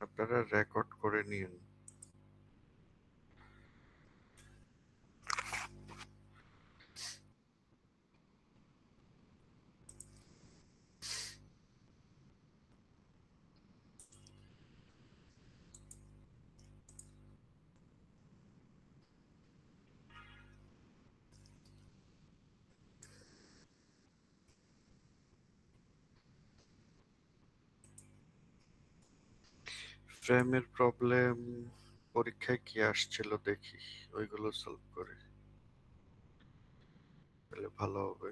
আপনারা রেকর্ড করে নিন। ফ্রেমের প্রবলেম পরীক্ষায় কি আসছিল দেখি, ওইগুলো সলভ করে তাহলে ভালো হবে।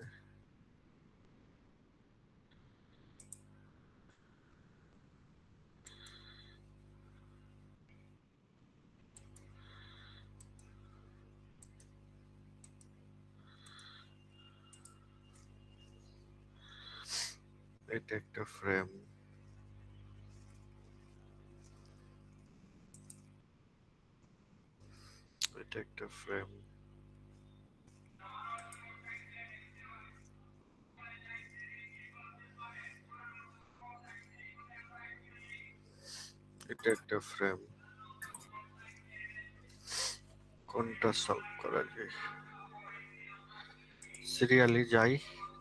এটা একটা ফ্রেম, এটা একটা ফ্রেম, এটা একটা ফ্রেম। কোনটা সলভ করা যায়? সিরিয়ালি যাই,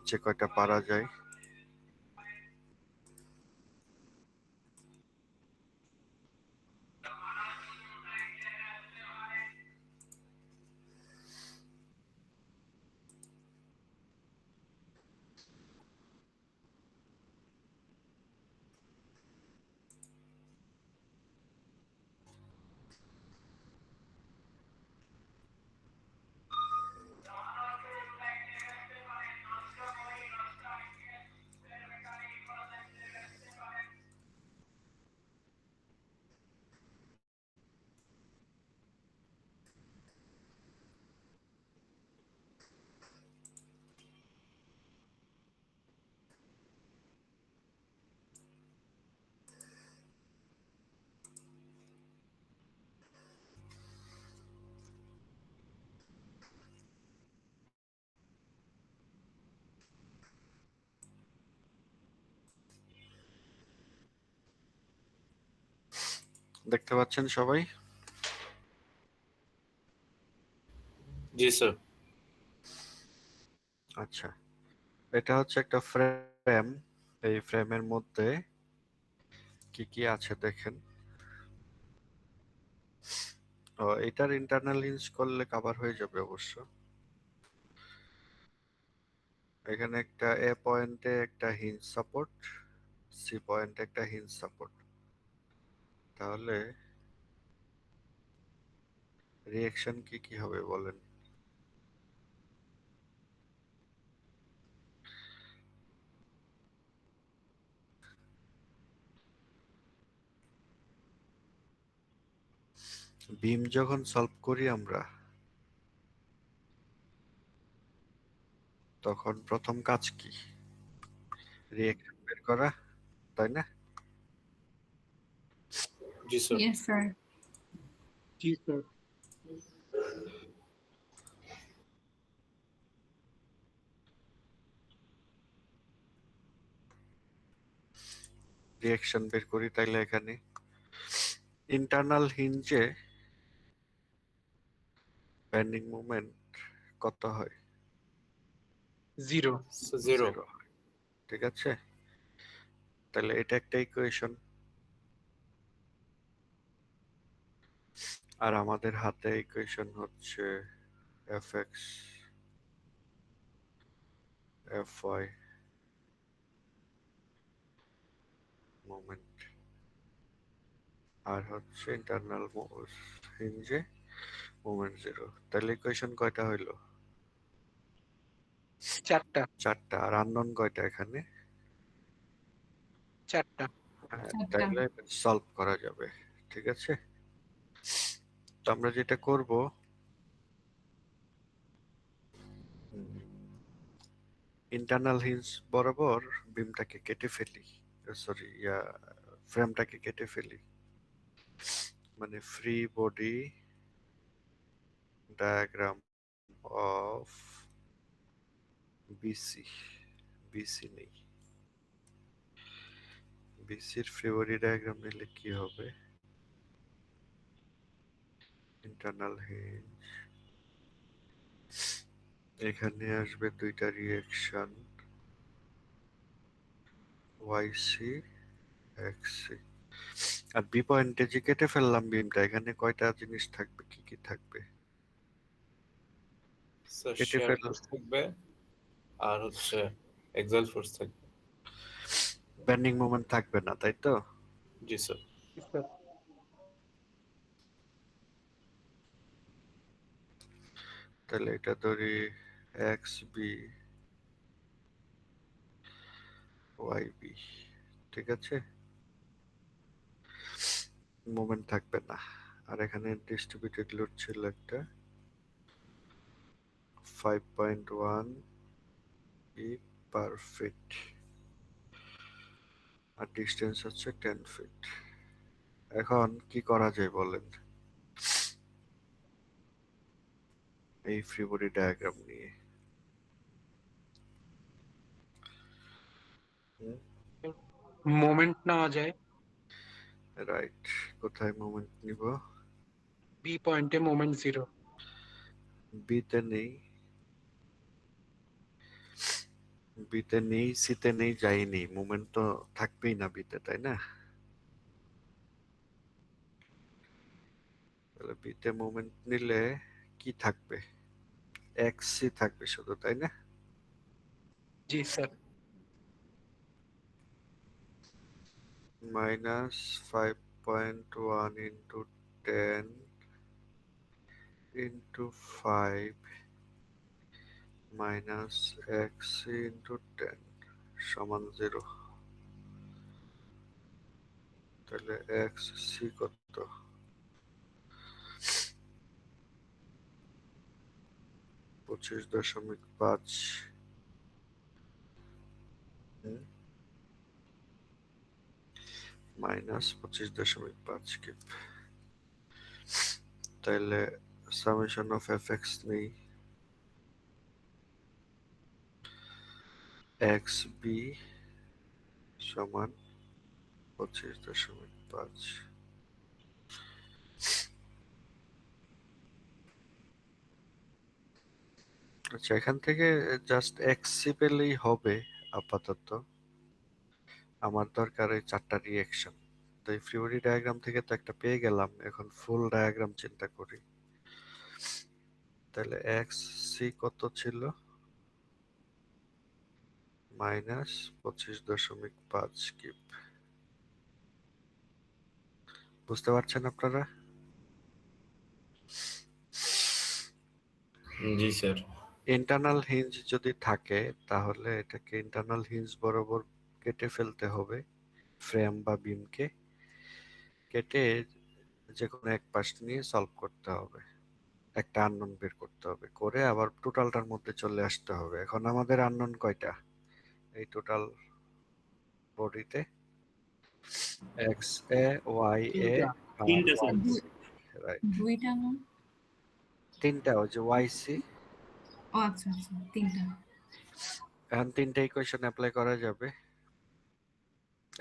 যে কয়টা পারা যায়। দেখতে পাচ্ছেন সবাই? জি স্যার। আচ্ছা, এটা হচ্ছে একটা ফ্রেম। এই ফ্রেমের মধ্যে কি কি আছে দেখেন। এটার ইন্টারনাল হিঞ্জ করলে কভার হয়ে যাবে অবশ্য। এখানে একটা এ পয়েন্টে একটা হিঞ্জ সাপোর্ট, সি পয়েন্টে একটা হিঞ্জ সাপোর্ট। তাহলে রিঅ্যাকশন কি কি হবে বলেন? বিম যখন সলভ করি আমরা, তখন প্রথম কাজ কি? রিঅ্যাকশন বের করা, তাই না? জি স্যার। Yes, sir. জি স্যার। রিঅ্যাকশন বের করি, তাইলে এখানে ইন্টারনাল হিঞ্জে বেন্ডিং মোমেন্ট কত হয়? 0। 0। 0 হয়। ঠিক আছে, তাহলে এটা একটা ইকুয়েশন। আর আমাদের হাতে ইকুয়েশন হচ্ছে fx fy মোমেন্ট, আর হচ্ছে ইন্টারনাল হিঞ্জে মোমেন্ট 0। তাহলে ইকুয়েশন কয়টা হইলো? 4টা। 4টা। আর আননোন কয়টা এখানে? 4টা। তাইলে সলভ করা যাবে। ঠিক আছে, তো আমরা যেটা করব, ইন্টারনাল হিঞ্জ বরাবর বিমটাকে কেটে ফেলি, সরি ফ্রেমটাকে কেটে ফেলি। মানে free body diagram of BC, BC নেই, বিসির ফ্রি বডি ডায়াগ্রাম নিলে কি হবে? ইন্টারনাল হিঞ্জ, এখানে আসবে দুইটা রিঅ্যাকশন ওয়াইসি এক্সি। আর বি পয়েন্টে যে কেটে ফেললাম বিমটা, এখানে কয়টা জিনিস থাকবে, কি কি থাকবে? স্যার কেটে শেয়ার ফেল, ফোর্স থাকবে আর হচ্ছে এক্সাইল ফোর্স থাকবে। বেন্ডিং মোমেন্ট থাকবে না, তাই তো? জি স্যার। স্যার তাহলে এটা ধরি এক্স বি ওয়াই বি, ঠিক আছে? মোমেন্ট থাকবে না। আর এখানে ডিস্ট্রিবিউটেড লোড ছিল একটা 5.1 ই পার ফিট, আর ডিস্টেন্স হচ্ছে 10 ফিট। এখন কি করা যায় বলেন এই ফ্রি বডি ডায়াগ্রাম নিয়ে? মোমেন্ট নেওয়া যায়, রাইট, কোথায় মোমেন্ট নিব? বি পয়েন্টে মোমেন্ট 0। বিতে নেই, বিতে নেই, সিতে নেই, যাইনি, মোমেন্ট তো থাকবেই না বিতে, তাই না? তাহলে বিতে মোমেন্ট নিলে কি থাকবে? এক্স সি থাকবে শুধু, তাই না? জি sir. Minus 5.1 into 10 into 5 minus X C into 10 সমান 0। তাহলে এক্স সি কত? 25.5 মাইনাস 25.5 কি? তাহলে সামেশন অফ এফ এক্স নেই, এক্স বি সমান 25.5। আচ্ছা, এখান থেকে জাস্ট এক্স সি পেলেই হবে আপাতত। আমার দরকার এই চারটা রিঅ্যাকশন। তো এই ফ্রি বডি ডায়াগ্রাম থেকে তো একটা পেয়ে গেলাম, এখন ফুল ডায়াগ্রাম চিন্তা করি। তাহলে এক্স সি কত ছিল? Minus 25.5 cube. বুঝতে পারছেন আপনারা? জি স্যার। ইন্টারনাল হিঞ্জ যদি থাকে তাহলে এটাকে ইন্টারনাল হিঞ্জ বরাবর কেটে ফেলতে হবে, ফ্রেম বা বিমকে কেটে যে কোনো এক পাশ নিয়ে সলভ করতে হবে, একটা আননোন বের করতে হবে, করে আবার টোটালটার মধ্যে চলে আসতে হবে। এখন আমাদের আননোন কয়টা এই টোটাল বডিতে? এক্স এ, ওয়াই এ, তিনটা। আর স্যার। Y C. রাইট, দুইটা না? তিনটা, ওই যে ওয়াই সি। ও আচ্ছা আচ্ছা, তিনটা। এখন তিনটা ইকুয়েশন অ্যাপ্লাই করা যাবে,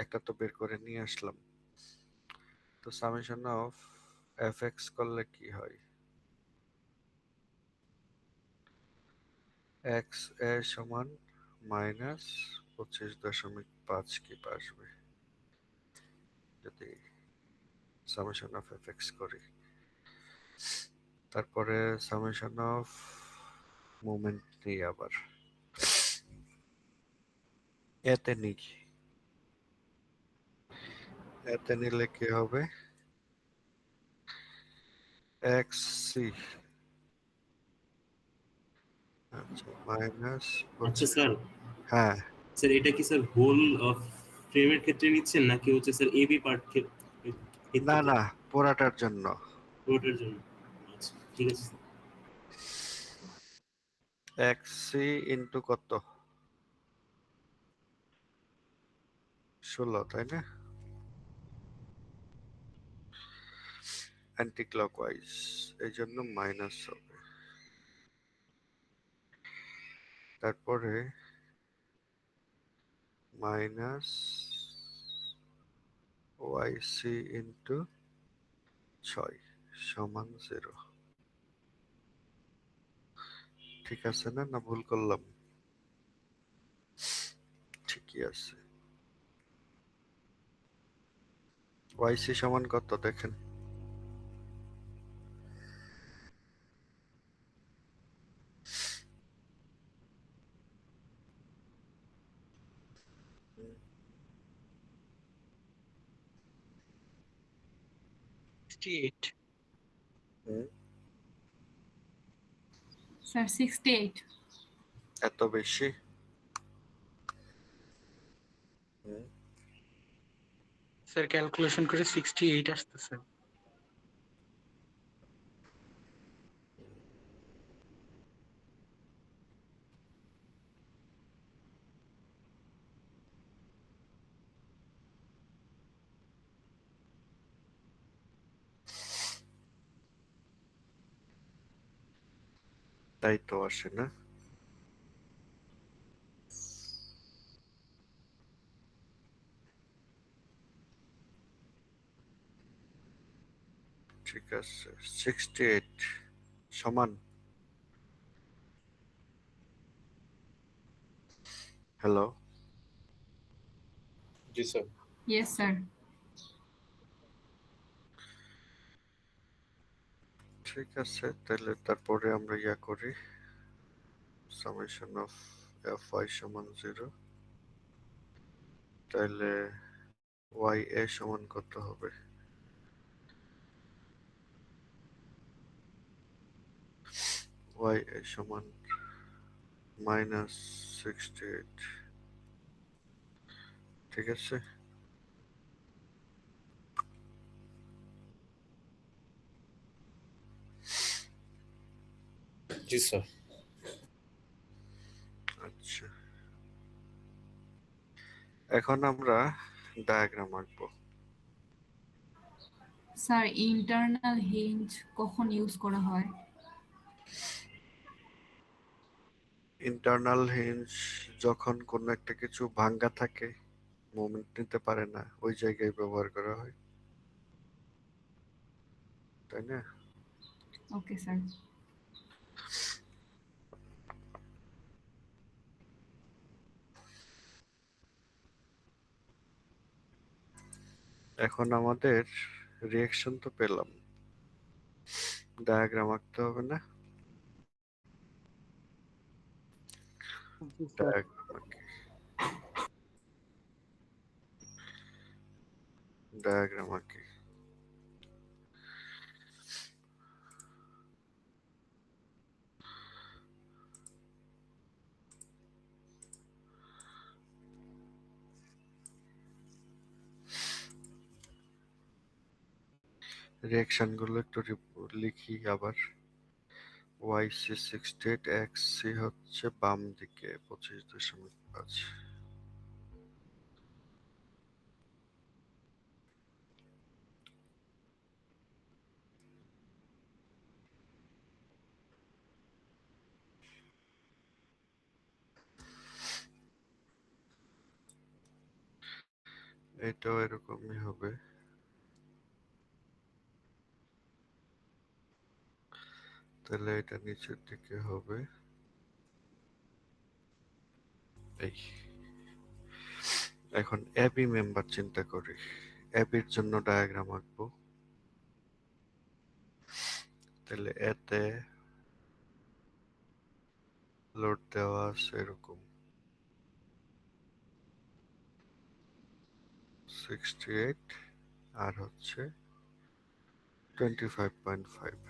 একটা তো বের করে নিয়ে আসলাম। তো সামেশন অফ এফ এক্স করলে কি হয়? এক্স এ সমান মাইনাস 25.5 কি আসবে যদি সামেশন অফ এফ এক্স করি। তারপরে সামেশন অফ মোমেন্ট নিই আবার, এতে নিই, এতে নিলে কি হবে? এক্স সি, আচ্ছা, মাইনাস আচ্ছা স্যার, হ্যাঁ, স্যার এটা কি স্যার হোল অফ ফ্রেমের ক্ষেত্রে নিচ্ছেন নাকি হচ্ছে স্যার এবি পার্ট না ক্ষেত্রে না, পোড়াটার জন্য। পুরোটার জন্য? আচ্ছা ঠিক আছে স্যার। এক্স সি ইন্টু কত? 16, তাই না? অ্যান্টি ক্লকওয়াইজ, এই জন্য মাইনাস হবে। তারপরে মাইনাস YC ইন্টু 6 সমান 0। ঠিক আছে না, না ভুল করলাম? ঠিকই আছে। YC সমান কত দেখেন? Sixty-eight. স্যার 68। এত বেশি? স্যার ক্যালকুলেশন করে 68 আসতেছে। তাই তো আসে না। ঠিক আছে, 68 সমান, হ্যালো, জি স্যার। Yes sir. ঠিক আছে। তাহলে তারপরে আমরা ইয়া করি, সামেশন অফ Fy সমান 0। তাহলে Ya সমান কত হবে? Ya সমান -68। ঠিক আছে। জি স্যার। আচ্ছা, এখন আমরা ডায়াগ্রাম আঁকবো। স্যার ইন্টারনাল হিঞ্জ কখন ইউজ করা হয়? ইন্টারনাল হিঞ্জ যখন কোনো একটা কিছু ভাঙ্গা থাকে, মোমেন্ট নিতে পারে না, ওই জায়গায় ব্যবহার করা হয়, তাই না? Okay sir. এখন আমাদের রিঅ্যাকশন তো পেলাম, ডায়াগ্রাম আঁকতে হবে না? জি স্যার। ডায়াগ্রাম আঁকি, ডায়াগ্রাম আঁকি। রিঅ্যাকশন গুলো একটু লিখি আবার। YC 68, XC হচ্ছে বাম দিকে 25.5। এটাও এরকমই হবে। তাহলে এটা নিচের দিকে হবে এই। এখন এবি মেম্বার চিন্তা করি, এবির জন্য ডায়াগ্রাম আঁকবো। তাহলে এতে লোড দেওয়া আছে এরকম 68 আর হচ্ছে 25.5।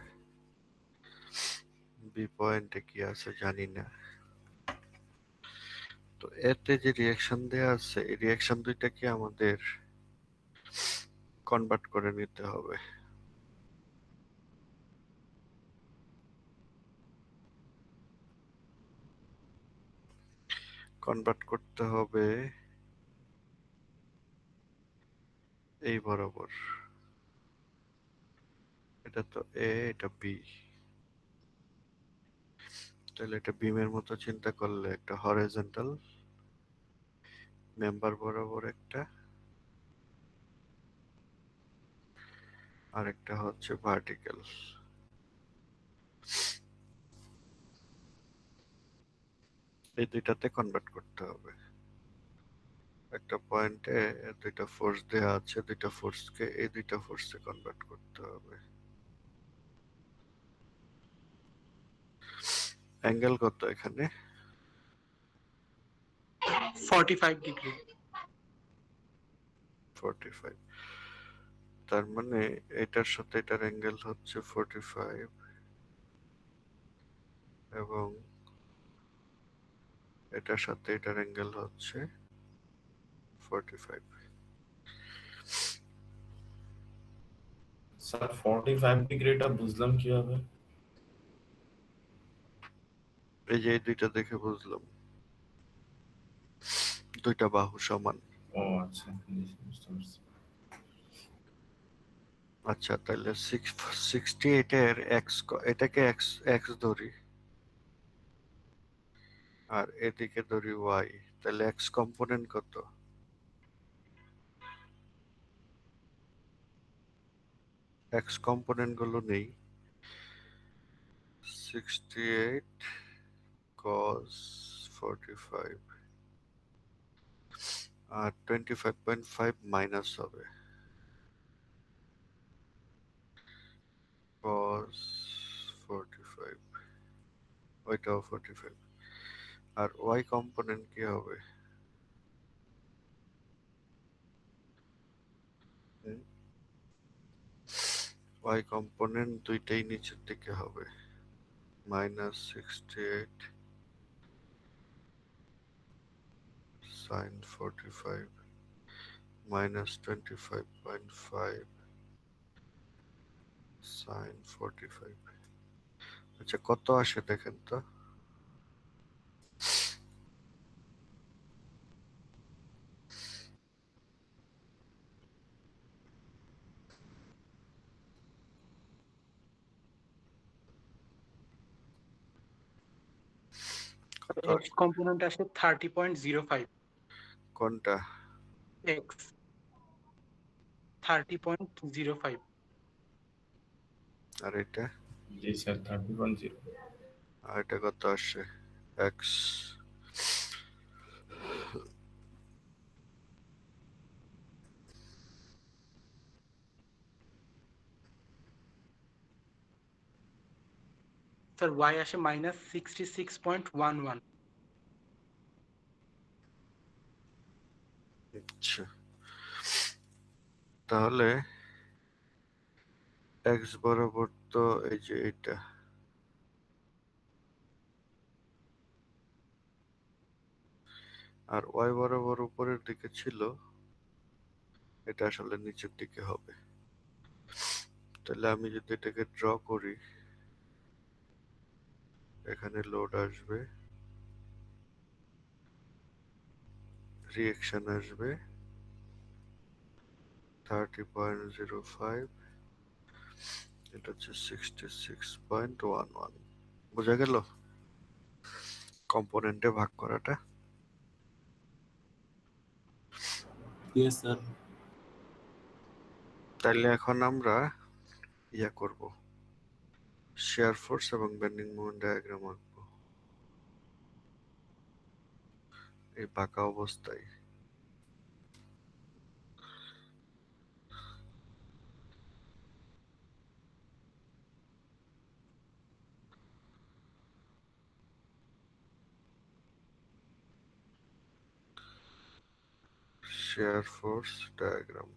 বি পয়েন্টে কি আছে জানি না। তো এতে যে রিঅ্যাকশন দেয়া আছে, এই রিঅ্যাকশন দুইটাকে আমাদের কনভার্ট করে নিতে হবে। কনভার্ট করতে হবে এই বরাবর। এটা তো এ, এটা বি। তাহলে এটা বিমের মতো চিন্তা করলে একটা হরাইজন্টাল মেম্বার বরাবর একটা আরেকটা হচ্ছে ভার্টিক্যাল। এই দুইটাতে কনভার্ট করতে হবে। একটা পয়েন্টে দুইটা ফোর্স দেওয়া আছে, দুইটা ফোর্সকে এই দুইটা ফোর্সে কনভার্ট করতে হবে। অ্যাঙ্গেল কত এখানে? 45 ডিগ্রি। 45। তার মানে এটার সাথে এটার অ্যাঙ্গেল হচ্ছে 45 এবং এটার সাথে এটার অ্যাঙ্গেল হচ্ছে 45। স্যার 45 ডিগ্রিটা বুঝলাম কিভাবে? এই যে এই দুইটা দেখে বুঝলাম, দুইটা বাহু সমান। ও আচ্ছা, বুঝতে পারছি। আচ্ছা, তাহলে 68 এর এক্স, এটাকে এক্স এক্স ধরি আর এদিকে ধরি ওয়াই, তাহলে এক্স কম্পোনেন্ট কত? এক্স কম্পোনেন্ট গুলো নেই। 68 cos 45 আর 25.5 মাইনাস হবে cos 45, ওইটাও 45। আর ওয়াই কম্পোনেন্ট কি হবে? ওয়াই কম্পোনেন্ট দুইটাই নিচের দিকে হবে, -68 sin 45 -25.5 sin 45। আচ্ছা, কত আসে দেখেন তো? কত এক্স কম্পোনেন্ট আসে 30.05। কোনটা? এক্স 30.05। আর এটা? জি স্যার 30.0। আর এটা কত আসে? এক্স স্যার ওয়াই আসে -66.11। আচ্ছা, তাহলে এক্স বরাবর তো এই যে এটা, আর ওয়াই বরাবর উপরের দিকে ছিল, এটা আসলে নিচের দিকে হবে। তাহলে আমি যদি এটাকে ড্র করি, এখানে লোড আসবে, রিঅ্যাকশন আসবে 30.05, এটা হচ্ছে 66.11। বোঝা গেল কম্পোনেন্টে ভাগ করাটা? Yes sir. তাইলে এখন আমরা ইয়া করব, শেয়ার ফোর্স এবং বেন্ডিং মোমেন্ট ডায়াগ্রাম আঁকবো এই বাঁকা অবস্থায়। শেয়ার ফোর্স ডায়াগ্রাম,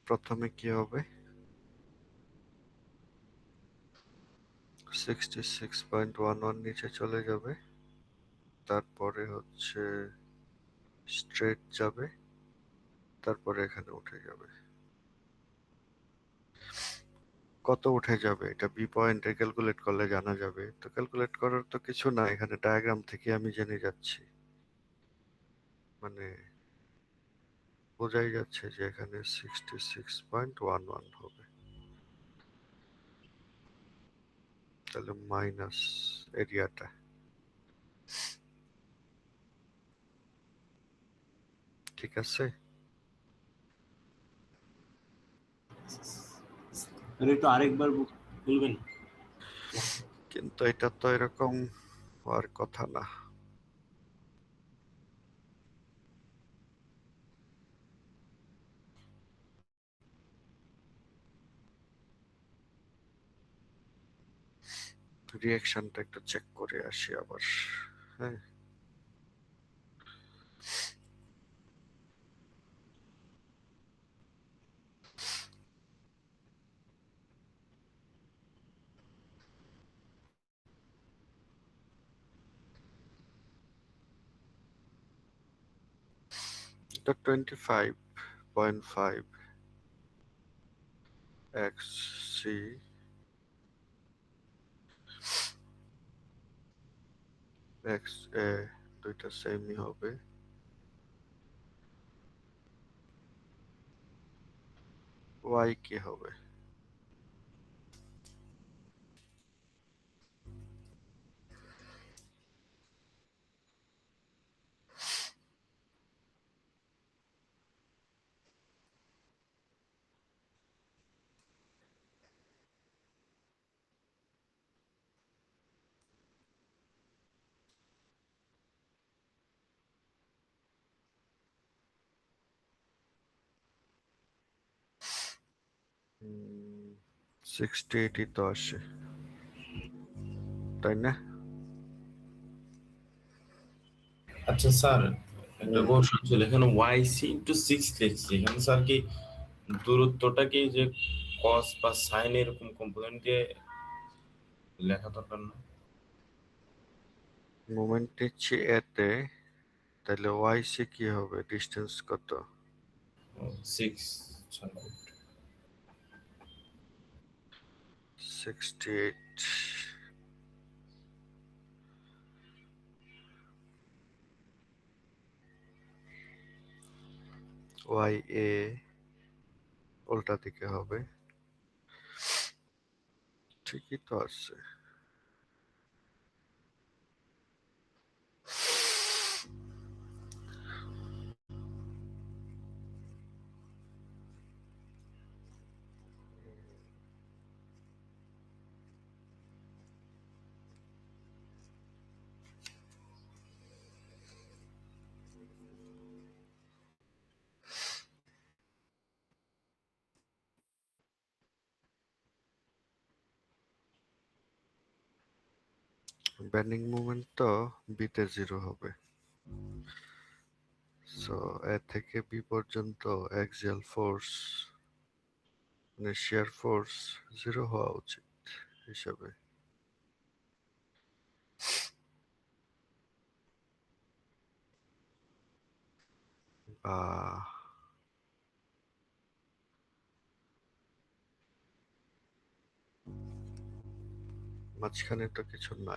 প্রথমে কি হবে? 66.11 নিচে চলে যাবে, তারপরে হচ্ছে স্ট্রেট যাবে, তারপরে এখানে উঠে যাবে। কত উঠে যাবে এটা বি পয়েন্টে ক্যালকুলেট করলে জানা যাবে। তো ক্যালকুলেট করার তো কিছু না, এখানে ডায়াগ্রাম থেকে আমি জেনে যাচ্ছি, মানে বোঝাই যাচ্ছে যে এখানে 66.11 হবে। তাহলে মাইনাস এরিয়াটা, ঠিক আছে? স্যার একটু আরেকবার বলবেন? কিন্তু এটা তো এরকম হওয়ার কথা না। রিঅ্যাকশনটা একটু চেক করে আসি আবার। হ্যাঁ, এটা 25.5 এক্স সি এক্স এ দুইটা সেমই হবে। ওয়াই কি হবে? হুম, 60-80 তো আসে, তাই না? আচ্ছা স্যার, একটা হুম। কোশ্চেন ছিল, এখানে y/6 লিখছি, এখানে স্যার কি দূরত্বটা কি যে cos বা sin এরকম কম্পোনেন্ট দিয়ে লেখা দরকার না? মোমেন্ট নিচ্ছি এতে, তাহলে ওয়াই সি কি হবে? ডিস্টেন্স কত? 6, আচ্ছা। 68। ওয়াই এ উল্টা দিকে হবে, ঠিকই তো আছে। বেন্ডিং মোমেন্ট তো বিতে 0 হবে, সো এ থেকে বি পর্যন্ত অ্যাক্সিয়াল ফোর্স মানে শিয়ার ফোর্স 0 হওয়া উচিত হিসাবে। বা মাঝখানে তো কিছু না।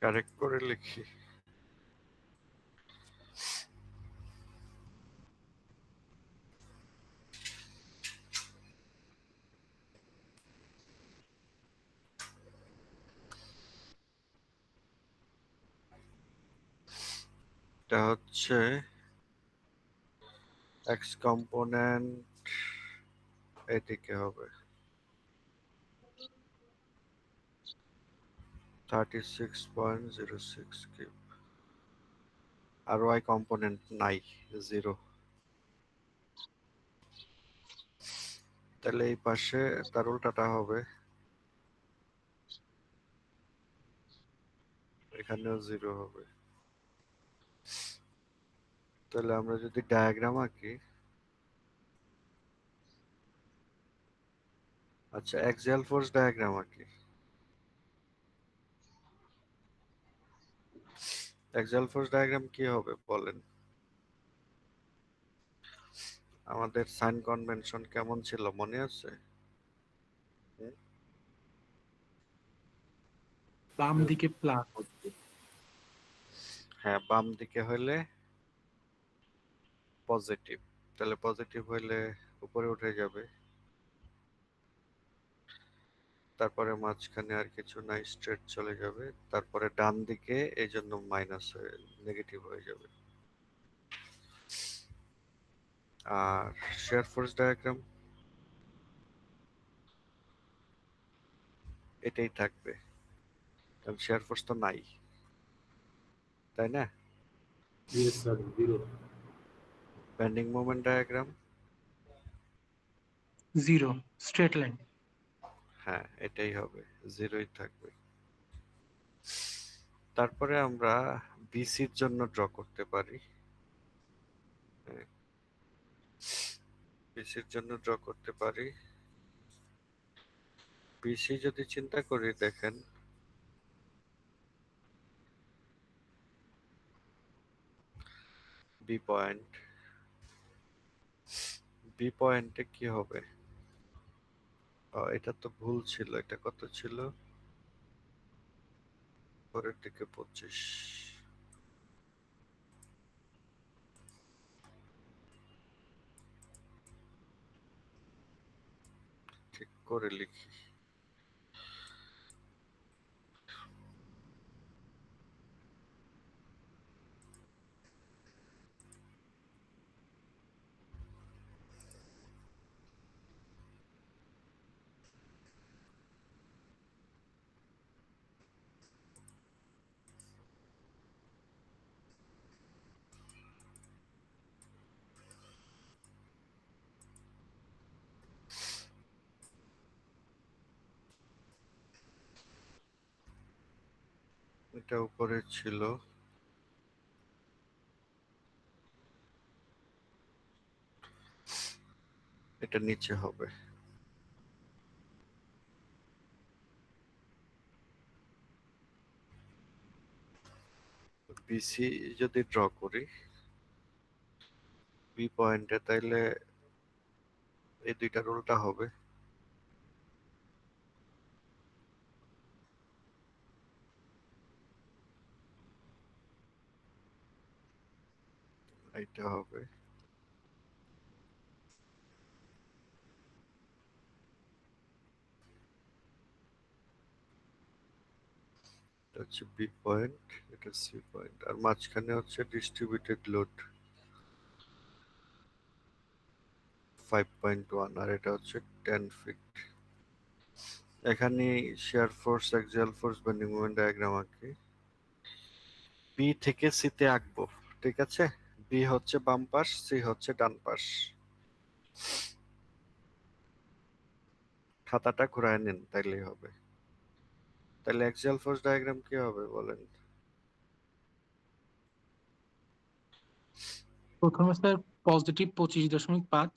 কারেক্ট করে লিখি। এটা হচ্ছে এক্স কম্পোনেন্ট এদিকে হবে 36.06 কিউব, আর ওয়াই কম্পোনেন্ট নাই, 0। তাহলে এই পাশে তার উল্টাটা হবে, এখানেও 0 হবে। তাহলে আমরা যদি ডায়াগ্রাম আঁকি, আচ্ছা অ্যাক্সিয়াল ফোর্স ডায়াগ্রাম আঁকি। অ্যাক্সিয়াল ফোর্স ডায়াগ্রাম কি হবে বলেন? আমাদের সাইন কনভেনশন কেমন ছিল মনে আছে? বাম দিকে প্লাস, হ্যাঁ, বাম দিকে হইলে পজিটিভ, তাহলে পজিটিভ হইলে উপরে উঠে যাবে, তারপরে মাঝখানে আর কিছু নাই, স্ট্রেট চলে যাবে, তারপরে ডান দিকে এই জন্য মাইনাস হয়ে নেগেটিভ হয়ে যাবে। আর শেয়ার ফোর্স ডায়াগ্রাম এটাই থাকবে, কারণ শেয়ার ফোর্স তো নাই, তাই না? Yes, sir. 0. Bending moment diagram, 0 straight line. হ্যাঁ এটাই হবে, 0ই থাকবে। তারপরে আমরা বিসির জন্য ড্র করতে পারি। বিসির জন্য ড্র করতে পারি। বিসি যদি চিন্তা করি, দেখেন বি পয়েন্ট, বি পয়েন্টে কি হবে? এটা তো ভুল ছিল, এটা কত ছিল? পরের দিকে 25। ঠিক করে লিখি। এটা উপরে ছিল, এটা নিচে হবে। বিসি যদি ড্র করি বি পয়েন্টে, তাইলে এই দুইটার উল্টা হবে। এটা হবে, এটা হচ্ছে বি পয়েন্ট, এটা সি পয়েন্ট, আর মাঝখানে হচ্ছে ডিস্ট্রিবিউটেড লোড 5.1, আর এটা হচ্ছে 10 ফিট। এখানে shear force, axial force, bending moment diagram আঁকি। বি থেকে সি তে আঁকবো, ঠিক আছে? বি হচ্ছে বাম পাশ, সি হচ্ছে ডান পাশ। খাতাটা ঘুরায় নিন, তাইলেই হবে। তাহলে অ্যাক্সিয়াল ফোর্স ডায়াগ্রাম কি হবে বলেন? প্রথমে স্যার পজিটিভ 25.5,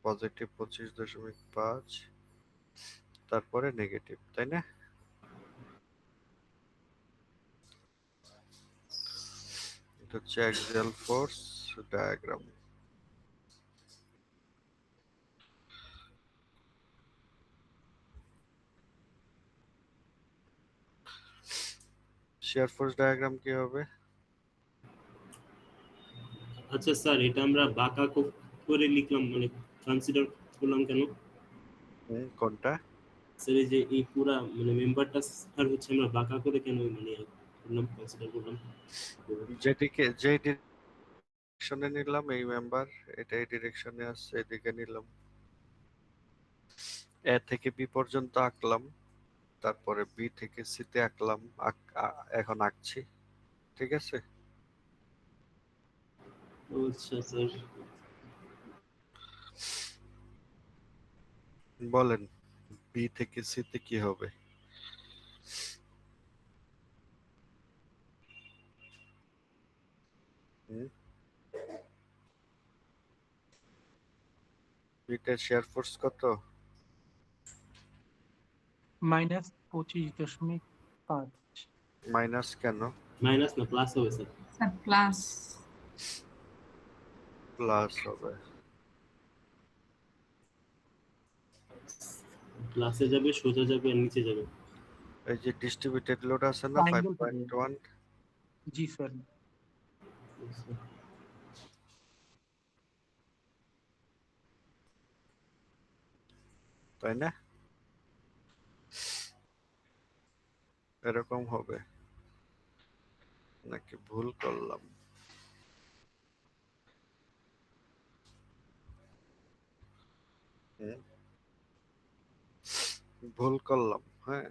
পজিটিভ 25.5, তারপরে নেগেটিভ, তাই না? এটা হচ্ছে axial force diagram. Shear force diagram কি হবে? আচ্ছা স্যার, এটা আমরা বাঁকা করে লিখলাম, মানে কনসিডার করলাম কেন কোনটা? স্যার? এই যে এই পুরা মানে মেম্বারটা স্যার হচ্ছে আমরা বাঁকা করে কেন মানে করলাম, কনসিডার করলাম? যেদিকে যে ডিরেকশনে নিলাম এই মেম্বার, এটা এই ডিরেকশনে আসছে, এদিকে নিলাম। এ থেকে বি পর্যন্ত আঁকলাম, তারপরে বি থেকে সি তে আঁকলাম, এখন আঁকছি, ঠিক আছে? আচ্ছা স্যার। বলেন বি থেকে সি তে কি হবে? বিটা শেয়ার ফোর্স কত? -25.5। মাইনাস কেন? মাইনাস না, প্লাস হবে স্যার। Sir plus. প্লাস হবে। প্লাসে যাবে, সোজা যাবে আর নিচে যাবে। এই যে ডিস্ট্রিবিউটেড লোড আছে না ট্রায়াঙ্গেল 5.1, জি স্যার। তাই না? এরকম হবে নাকি ভুল করলাম? হুম? ভুল করলাম, হ্যাঁ।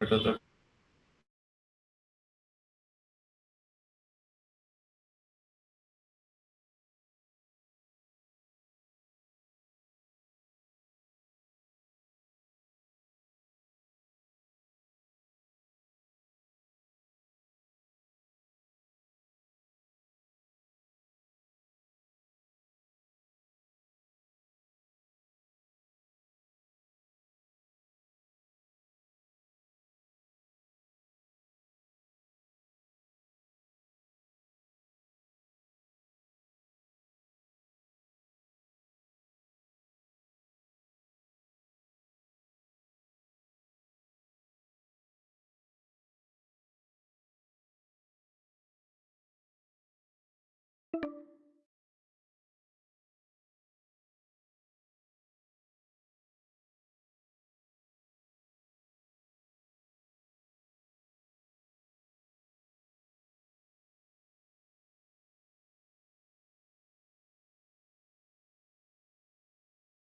এটা তো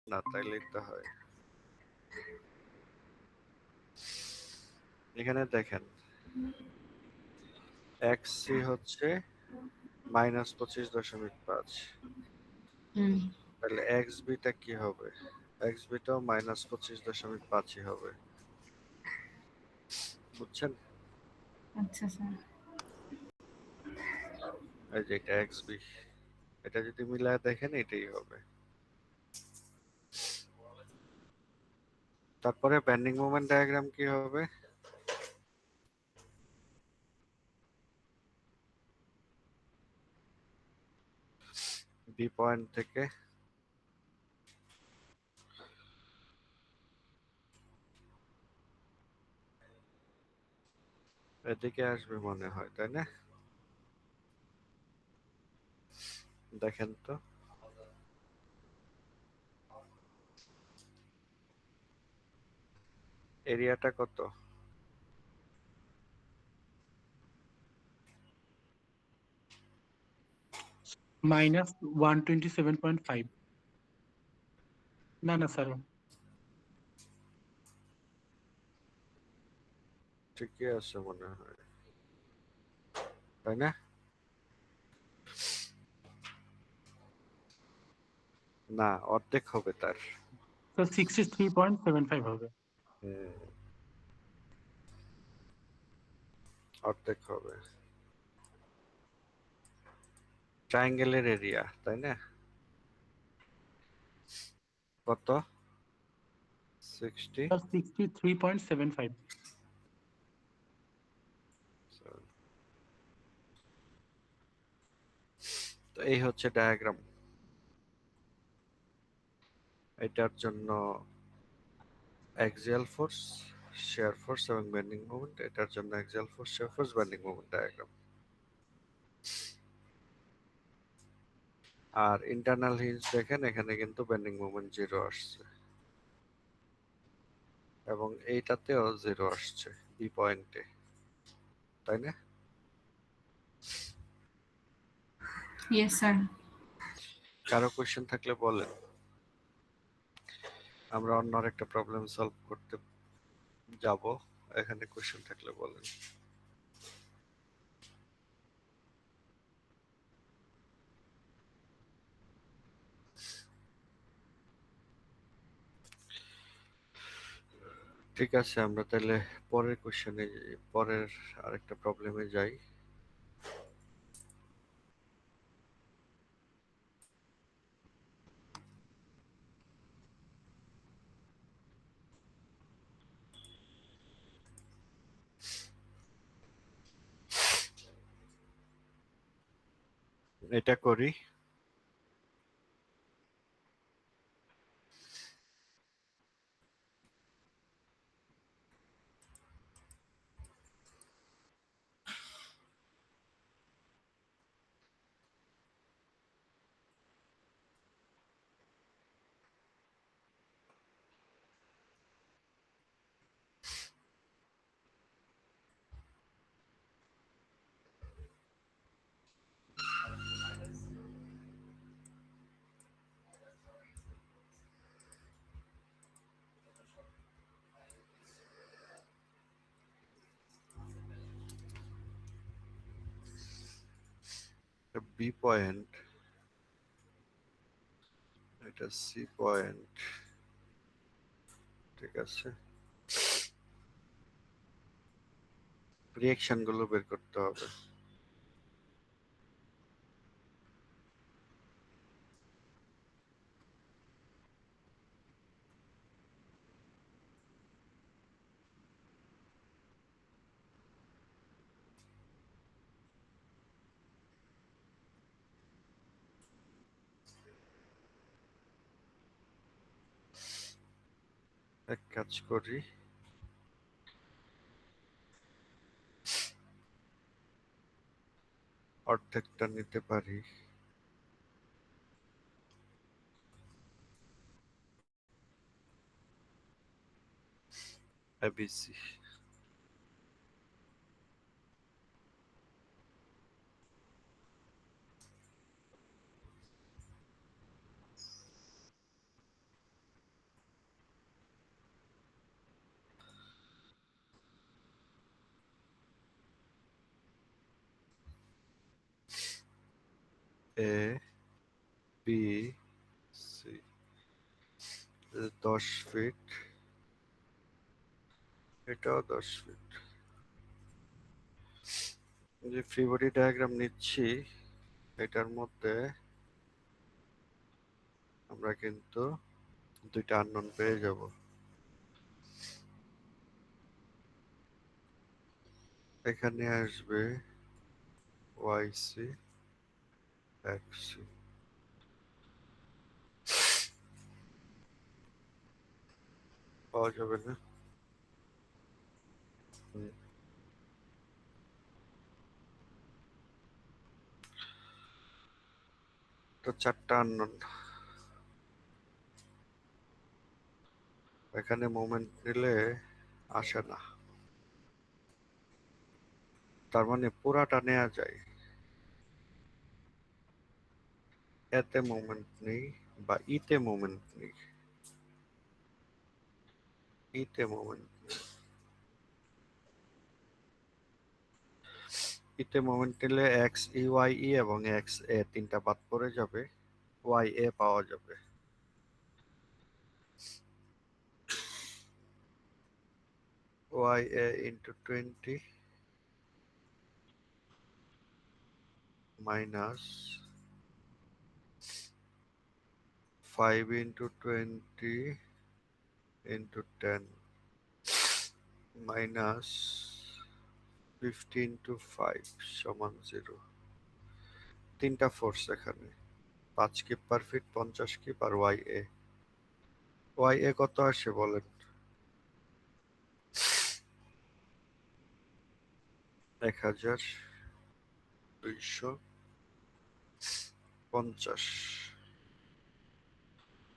না, তাই লিখতে হয়। এখানে দেখেন এক্স সি হচ্ছে -25.5, হুম। তাহলে এক্স বিটা কি হবে? এক্স বিটাও -25.5ই হবে, বুঝছেন? আচ্ছা স্যার। এই যে এটা এক্স বি, এটা যদি মিলায় দেখেন এটাই হবে। তারপরে বেন্ডিং মোমেন্ট ডায়াগ্রাম কি হবে? বি পয়েন্ট থেকে এদিকে আসবে মনে হয়, তাই না? দেখেন তো, এরিয়াটা কত? মাইনাস 127.5। না না স্যার, ঠিকই আছে মনে হয়, তাই না? না, অর্ধেক হবে তার। স্যার 63.75 হবে। হুম, অর্ধেক হবে ট্রায়াঙ্গেলের এরিয়া, তাই না? কত? 60। স্যার 63.75। তো এই হচ্ছে ডায়াগ্রাম। এটার জন্য অ্যাক্সিয়াল ফোর্স, শিয়ার ফোর্স এবং বেন্ডিং মোমেন্ট, এটার জন্য axial force, shear force, bending moment diagram. আর ইন্টারনাল হিঞ্জ দেখেন, এখানে কিন্তু বেন্ডিং মোমেন্ট 0 আসছে এবং এইটাতেও 0 আসছে বি পয়েন্টে, তাই না? Yes sir. কারো কোয়েশ্চেন থাকলে বলেন, আমরা অন্য আরেকটা প্রবলেম সলভ করতে যাব। এখানে কোয়েশ্চেন থাকলে বলেন। ঠিক আছে, আমরা তাহলে পরের কোশ্চেনে, পরের আরেকটা প্রবলেমে যাই। এটা করি। বি পয়েন্ট, এটা সি পয়েন্ট, ঠিক আছে। রিঅ্যাকশন গুলো বের করতে হবে। এক কাজ করি, অর্ধেকটা নিতে পারি। ABC, A B C, 10 fit, এটাও 10 ফিট। যে ফ্রি বডি ডায়াগ্রাম নিচ্ছি, এটার মধ্যে আমরা কিন্তু দুইটা আননোন পেয়ে যাব। এখানে আসবে ওয়াইসি, এক্সি, পাওয়া যাবে না? হুম। তো 4টা আননোন, এখানে মোমেন্ট নিলে আসে না, তার মানে পুরাটা নেওয়া যায়। এতে মোমেন্ট নেই বা ইতে মোমেন্ট নেই, ইতে মোমেন্ট নেই। ইতে মোমেন্ট নিলে এক্স ই ওয়াই ই এবং এক্স এ তিনটা বাদ পড়ে যাবে, ওয়াই এ পাওয়া যাবে। Y A into 20 minus 5 into 20 into 10 minus 15 to 5 সমান 0। তিনটা ফোর্স এখানে, 5 keep per fit, 50 keep R Y A কত আসে বলেন? 1250,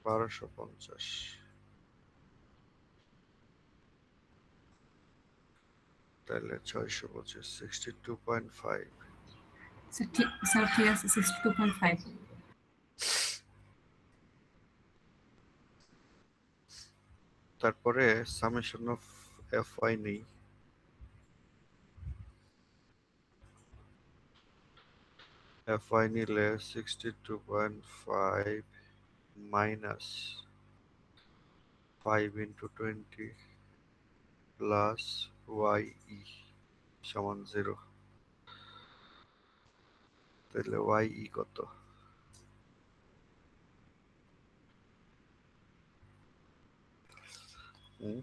1250, তাহলে 625, 62.5। স্যার ঠিক আছে 62.5। তারপরে সামেশন অফ এফ ওয়াই নেই, এফ ওয়াই নিলে 62.5 minus 5 into 20 plus Y E সমান 0। তাহলে ওয়াই ই কত? হুম,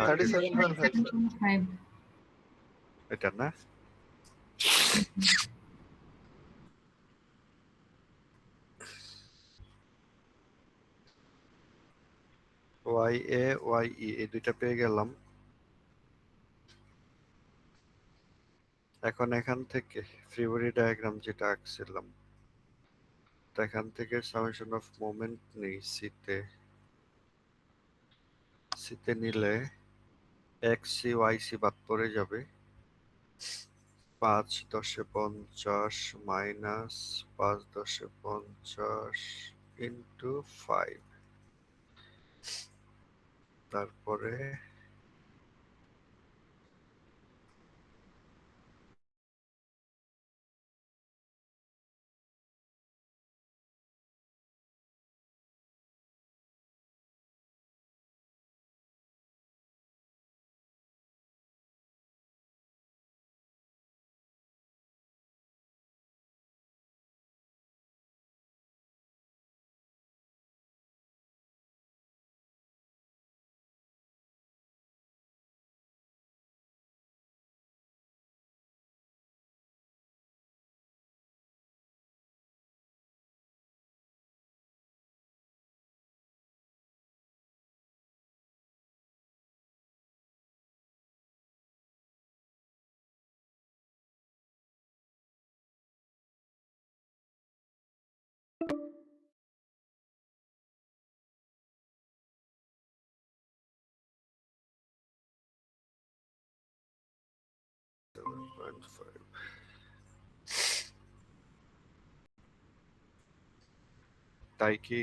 37.5 স্যার। 37.5। এটা না? ওয়াই এ ওয়াই ই এই দুইটা পেয়ে গেলাম। এখন এখান থেকে ফ্রি বডি ডায়াগ্রাম যেটা আঁকছিলাম, তো এখান থেকে সামেশন অফ মোমেন্ট নেই সিতে, সিতে নিলে এক্স সি ওয়াই সি বাদ পড়ে যাবে। 5 10 50 মাইনাস 5 10 50 ইন্টু 5, তারপরে তাই কি?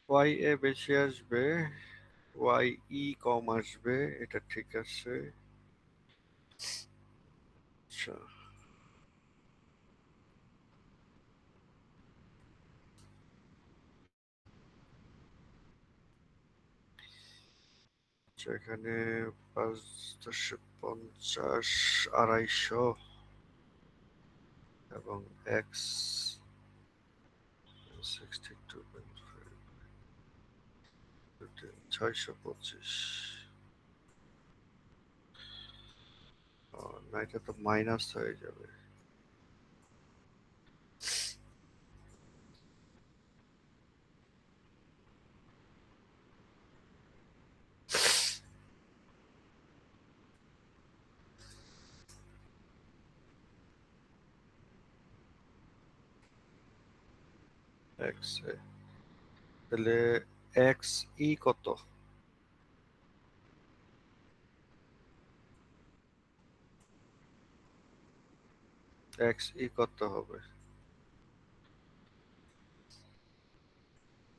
ওয়াই এ বেশি আসবে, ওয়াই ই কম আসবে, এটা ঠিক আছে। আচ্ছা, আচ্ছা, এখানে 5 10 50 250 এবং এক্স 62.5 625। না, এটা তো মাইনাস হয়ে যাবে। এক্স এ, তাহলে এক্স ই কত? এক্স ই কত হবে?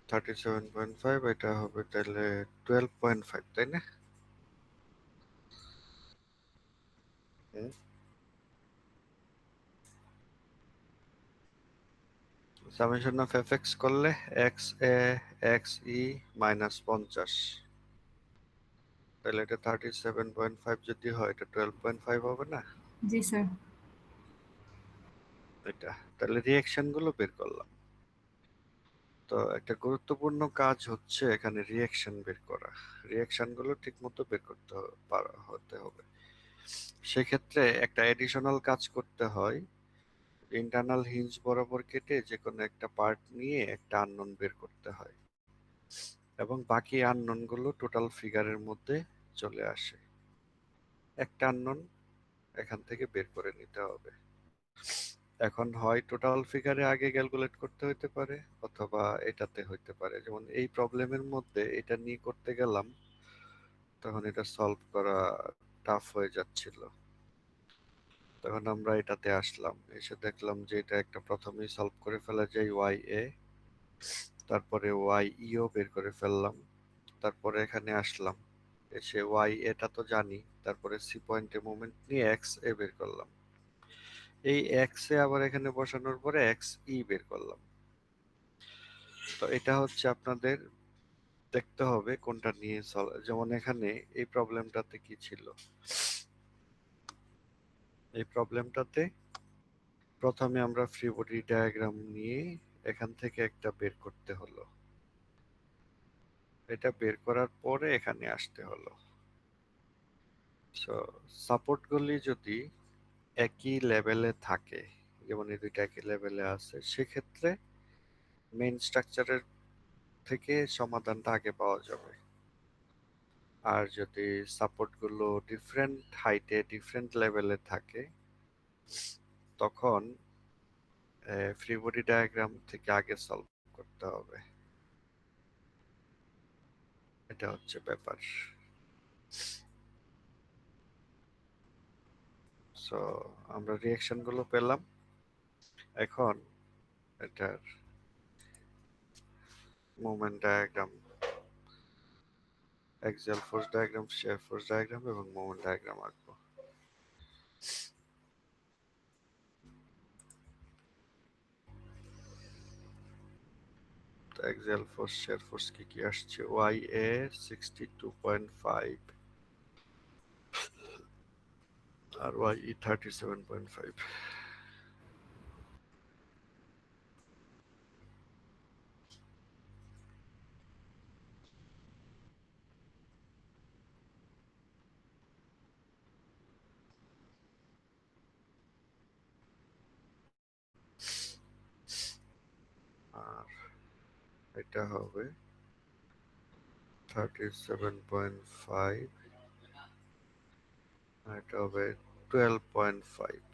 37.5, এটা হবে তাহলে 12.5, তাই না? সামেশন অফ এফ এক্স করলে এক্স এ এক্স ই মাইনাস 50, তাহলে এটা 37.5 যদি হয় এটা 12.5 হবে না? জি স্যার। এটা তাহলে রিঅ্যাকশন গুলো বের করলাম। তো একটা গুরুত্বপূর্ণ কাজ হচ্ছে এখানে রিঅ্যাকশন বের করা। রিঅ্যাকশন গুলো ঠিক মতো বের করতে হতে হবে। সেক্ষেত্রে একটা এডিশনাল কাজ করতে হয়, ইন্টারনাল হিঞ্জ বরাবর কেটে যে কোনো একটা পার্ট নিয়ে একটা আননোন বের করতে হয় এবং বাকি আননোন গুলো টোটাল ফিগারের মধ্যে চলে আসে। একটা আননোন এখান থেকে বের করে নিতে হবে। এখন হয় টোটাল ফিগারে আগে ক্যালকুলেট করতে হইতে পারে অথবা এটাতে হইতে পারে। যেমন এই প্রবলেমের মধ্যে এটা নিয়ে করতে গেলাম, তখন এটা সলভ করা টাফ হয়ে যাচ্ছিল। তখন আমরা এটাতে আসলাম, এসে দেখলাম যে এটা একটা প্রথমেই সলভ করে ফেলা যায় ওয়াই এ, তারপরে ওয়াই ইও বের করে ফেললাম, তারপরে এখানে আসলাম, এসে ওয়াই এটা তো জানি, তারপরে সি পয়েন্টে মোমেন্ট নিয়ে এক্স এ বের করলাম। এই এক্স এ আবার এখানে বসানোর পরে এক্স ই বের করলাম। তো এটা হচ্ছে আপনাদের দেখতে হবে কোনটা নিয়ে যেমন এখানে এই প্রবলেমটাতে কি ছিল, এই প্রবলেমটাতে প্রথমে আমরা ফ্রি বডি ডায়াগ্রাম নিয়ে এখান থেকে একটা বের করতে হলো, এটা বের করার পরে এখানে আসতে হলো। সো সাপোর্ট গুলি যদি একই লেভেলে থাকে, যেমন এই দুইটা একই লেভেলে আছে, সেক্ষেত্রে মেইন স্ট্রাকচারের থেকে সমাধানটা আগে পাওয়া যাবে। আর যদি সাপোর্ট গুলো ডিফারেন্ট হাইটে ডিফারেন্ট লেভেলে থাকে, তখন ফ্রি বডি ডায়াগ্রাম থেকে আগে সলভ করতে হবে। এটা হচ্ছে ব্যাপার। সো আমরা রিঅ্যাকশন গুলো পেলাম। এখন এটার moment diagram, axial force diagram, shear force diagram এবং মোমেন্ট ডায়াগ্রাম আঁকবো। অ্যাক্সিয়াল ফোর্স শিয়ার ফোর্স কি আসছে, Y A 62.5 R Y E 37.5। আর এটা হবে 37.5, আর এটা হবে 12.5।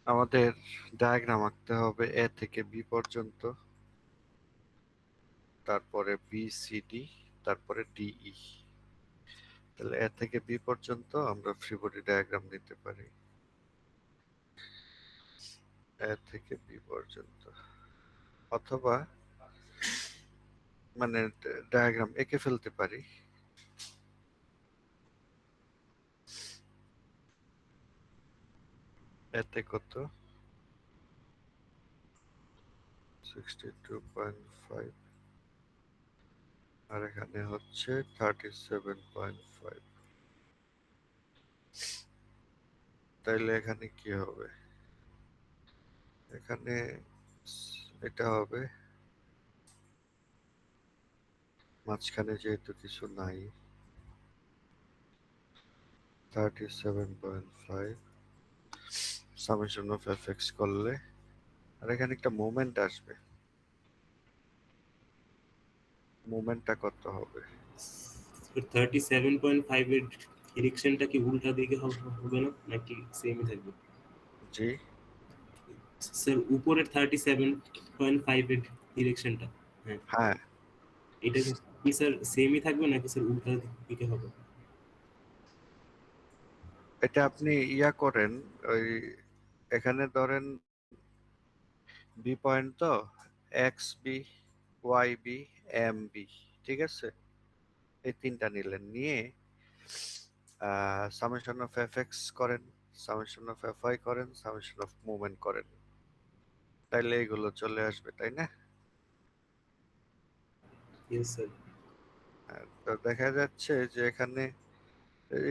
আমাদের ডায়াগ্রাম আঁকতে হবে এ থেকে বি পর্যন্ত, তারপরে বি সি ডি, তারপরে ডিই। তাহলে এ থেকে বি পর্যন্ত আমরা ফ্রি বডি ডায়াগ্রাম নিতে পারি, এ থেকে বি পর্যন্ত, অথবা মানে ডায়াগ্রাম এঁকে ফেলতে পারি। এতে কত 62.5 আর এখানে হচ্ছে 37.5। তাইলে এখানে কি হবে, এখানে এটা হবে, মাঝখানে যেহেতু কিছু নাই, 37.5 সামেশন অফ এফ এক্স করলে, আর এখানে একটা মোমেন্ট আসবে, মোমেন্টটা কত হবে, 37.5 এর ডিরেকশনটা কি উল্টা দিকে হবে না নাকি সেমই থাকবে? জি স্যার উপরের 37.5 এর ডিরেকশনটা, হ্যাঁ হ্যাঁ, এটা কি স্যার সেমই থাকবে নাকি স্যার উল্টা দিকে হবে? এটা আপনি ইয়া করেন, ওই এখানে ধরেন বি পয়েন্ট তো X B, Y B, M B, ঠিক আছে? এই তিনটা নিলেন, নিয়ে সামেশন অফ এফ এক্স করেন, সামেশন অফ এফ ওয়াই করেন, সামেশন অফ মুভমেন্ট করেন, তাইলে এগুলো চলে আসবে, তাই না? Yes sir. তো দেখা যাচ্ছে যে এখানে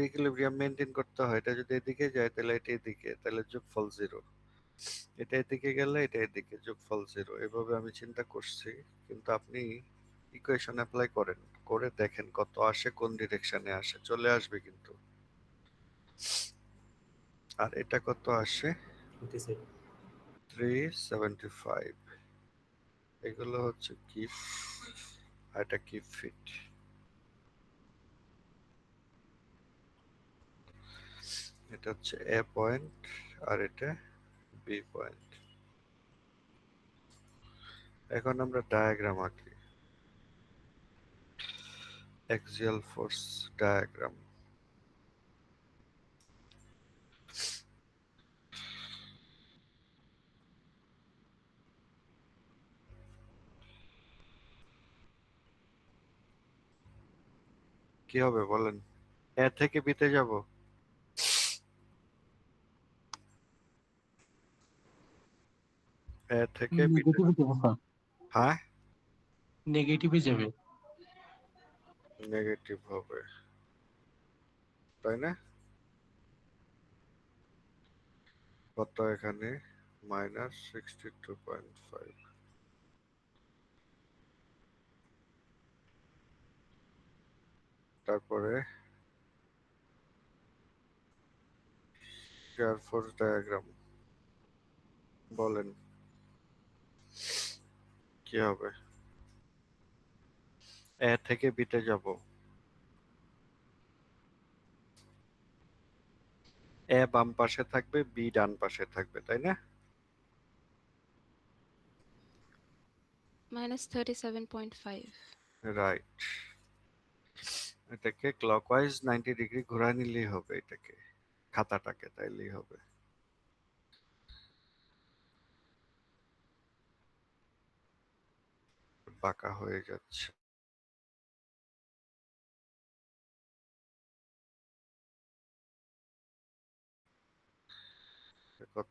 ইকুইলিব্রিয়াম মেনটেন করতে হয়। এটা যদি এদিকে যায় তাহলে এটা এদিকে, তাহলে যোগফল জিরো। এটা এদিকে গেলে এটা এদিকে, যোগফল জিরো। এভাবে আমি চিন্তা করছি, কিন্তু আপনি ইকুয়েশন অ্যাপ্লাই করেন, করে দেখেন কত আসে, কোন ডিরেকশনে আসে, চলে আসবে কিন্তু। আর এটা কত আসে? Okay sir. 375। এগুলো হচ্ছে কিপ, আর এটা কিপ ফিট। এটা হচ্ছে এ পয়েন্ট আর এটা বি পয়েন্ট। এখন আমরা ডায়াগ্রাম আঁকি, axial force diagram. কি হবে বলেন? এ থেকে বিতে যাব? এ থেকে বিতে, নেগেটিভে যাবে স্যার, হ্যাঁ নেগেটিভে যাবে। নেগেটিভ হবে, তাই না? কত এখানে? -62.5। তারপরে shear force diagram বলেন কি হবে? এ থেকে বিতে যাব, এ বাম পাশে থাকবে, বি ডান পাশে থাকবে, তাই না? -37.5। রাইট। এটাকে ক্লকওয়াইজ 90 ডিগ্রি ঘোরায় নিলেই হবে, এটাকে খাতাটাকে, তাইলেই হবে। বাঁকা হয়ে যাচ্ছে। কত?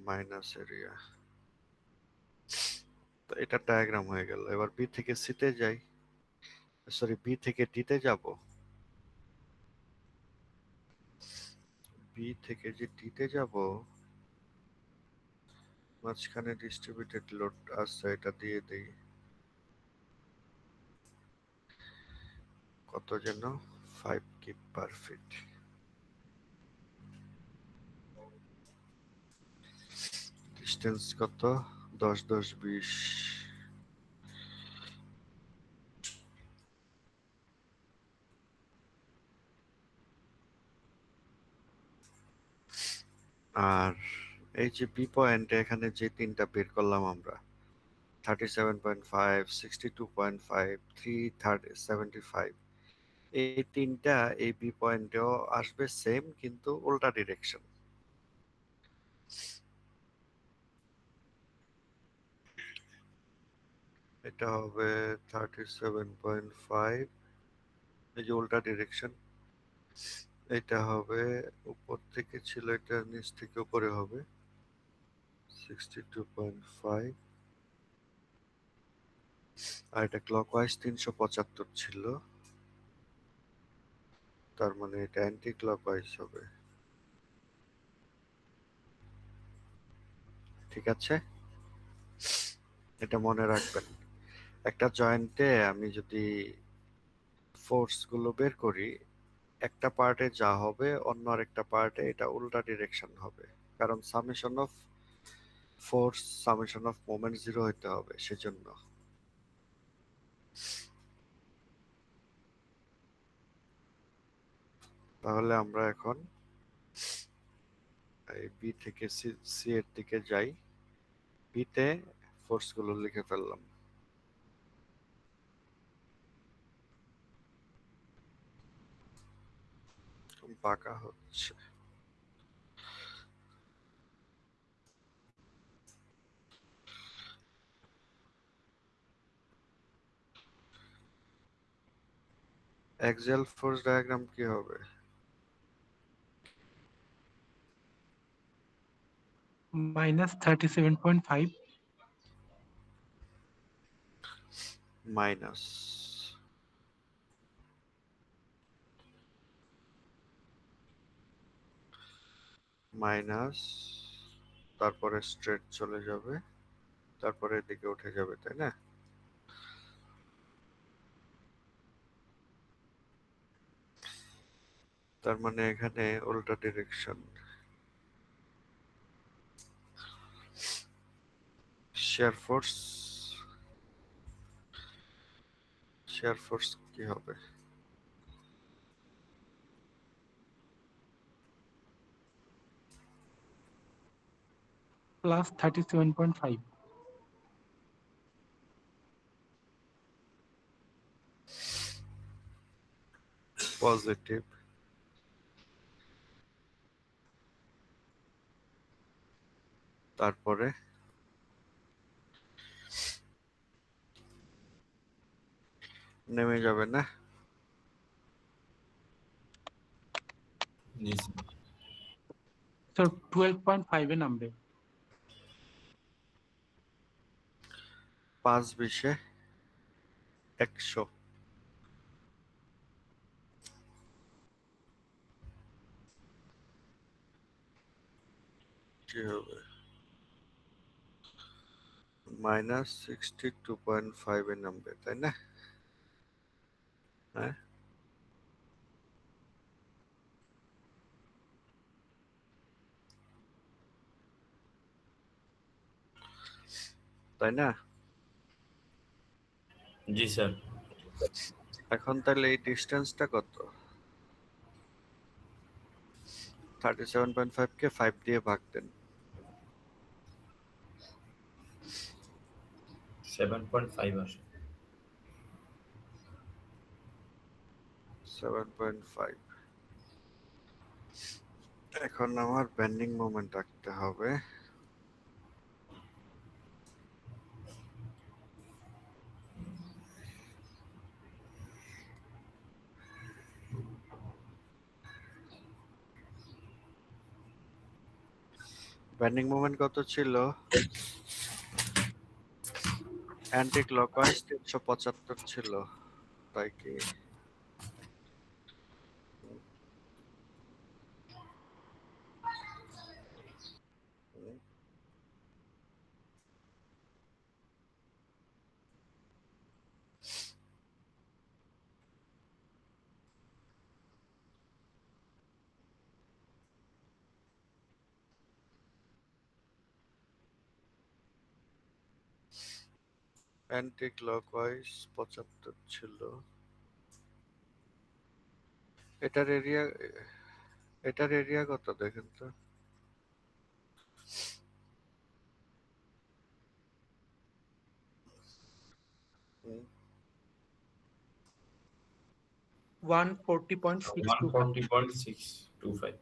Minus area. তো এটা ডায়াগ্রাম হয়ে গেল। এবার বি থেকে সিতে যাই, সরি বি থেকে ডিতে যাব। বি থেকে যে ডিতে যাব, মাঝখানে ডিস্ট্রিবিউটেড লোড আছে, এটা দিয়ে দেই। কত যেন? 5 কিপ পার ফিট। ডিস্টেন্স কত? 10 10 20। আর এই যে বি পয়েন্টে এখানে যে তিনটা বের করলাম আমরা, 37.5, 62.5, 375, এই তিনটা এই বি পয়েন্টেও আসবে সেম, কিন্তু উল্টা ডিরেকশন। এটা হবে 37.5, এই যে উল্টা ডিরেকশন। এটা হবে উপর থেকে ছিল, এটা নিচ থেকে উপরে হবে 62.5, আর এটা ক্লকওয়াইজ 375 ছিল, তার মানে এটা অ্যান্টি ক্লকওয়াইজ হবে। ঠিক আছে, এটা মনে রাখবেন। একটা জয়েন্টে আমি যদি ফোর্স গুলো বের করি, একটা পার্টে যা হবে অন্য আরেকটা পার্টে এটা উল্টা ডিরেকশন হবে, কারণ summation of force summation of moment zero হইতে হবে সেজন্য। তাহলে আমরা এখন এই বি থেকে সি এর দিকে যাই। বিতে ফোর্স গুলো লিখে ফেললাম। বাঁকা হচ্ছে। অ্যাক্সিয়াল ফোর্স ডায়াগ্রাম কি হবে? minus 37.5 মাইনাস মাইনাস, তারপরে স্ট্রেট চলে যাবে, তারপরে এদিকে উঠে যাবে, তাই না? তার মানে এখানে উল্টা direction. Share force, share force কি হবে? plus 37.5 positive. তারপরে নেমে যাবে না? জি স্যার। so 12.5 এ নামবে। 5 × 100। কি হবে? -62.5 এ নামবে, তাই না? হ্যাঁ, তাই না? জি স্যার। এখন তাহলে এই ডিস্টেন্সটা কত? 37.5 কে 5 দিয়ে ভাগ দেন। 7.5 আসে। 7.5। এখন আমার বেন্ডিং মোমেন্ট আঁকতে হবে। বেন্ডিং মোমেন্ট কত ছিল? অ্যান্টি ক্লকওয়াইজ 375 ছিল, তাই কি? হুম, অ্যান্টি ক্লকওয়াইজ 75 ছিল। এটার এরিয়া, এটার এরিয়া কত দেখেন তো? হুম, 140.625 140.625।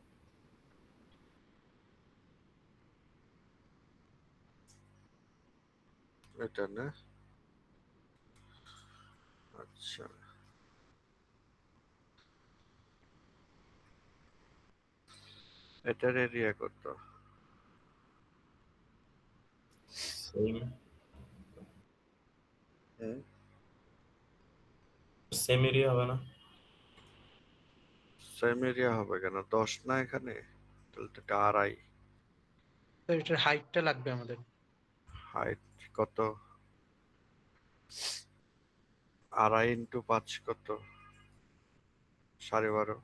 এটা না? আচ্ছা, এটার এরিয়া কত? সেম হুম, সেম এরিয়া হবে না? সেম এরিয়া হবে কেন? 10 না এখানে? তাহলে তো এটা আড়াই। স্যার এটার হাইটটা লাগবে আমাদের। হাইট কত? আড়াই ইন্টু 5 কত? 12.5।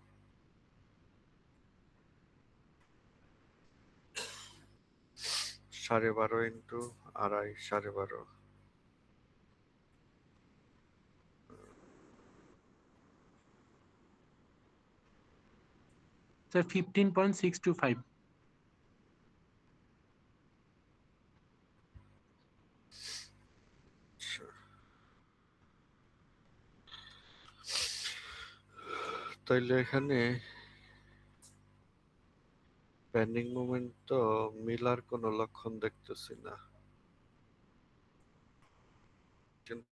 12.5 ইন্টু আড়াই, 12.5। স্যার 15.625। আচ্ছা, তাইলে এখানে বেন্ডিং মোমেন্ট তো মিলার কোনো লক্ষণ দেখতেছি না, কিন্তু